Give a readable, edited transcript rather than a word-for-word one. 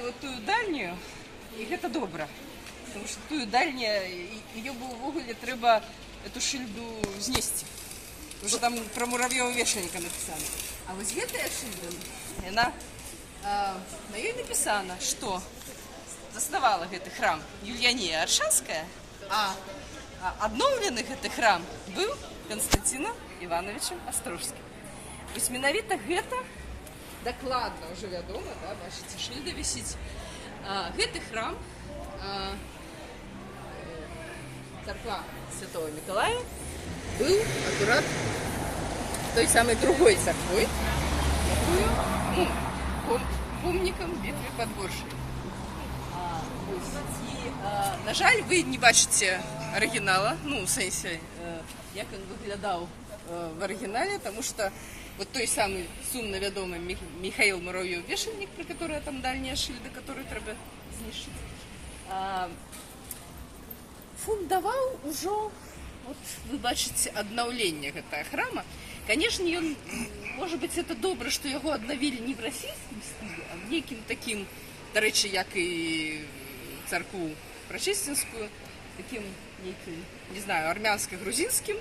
паставілі вот тую дальнюю, і гэта добра. Потому что тую дальняя, ее бы увогуле трэба эту шильду знесці. Потому что там про муравьёва вешальніка написано. А вот гэтая шильда, яна, на ёй написано, что заснавала гэты храм Юліянія Аршанская, а адноўлены гэты храм быў Константином Ивановичем Острожским. Вось менавіта гэта дакладна ўжо вядома, да, бачыце, шыльда вісіць. Гэты храм, царква Святого Миколая, был аккурат той самой другой церквой, помником битвы под Боршей. На жаль, вы не бачите оригинала, ну, в сенсе, як он выглядал в оригинале, потому что вот той самый сумно вядомый Михаил Муравьёв-Вешальник, про который там дальняя шильда, которую треба знішчыць, фундаваў ужо, вот вы бачыце, аднаўленне гэтага храма. Конечно, ён, может быть, это добра, что яго аднавілі не в расійскім стылі, а в некім таким, дарэчы, як і царкву Прачысцінскую, таким неким, не знаю, армянско-грузинским.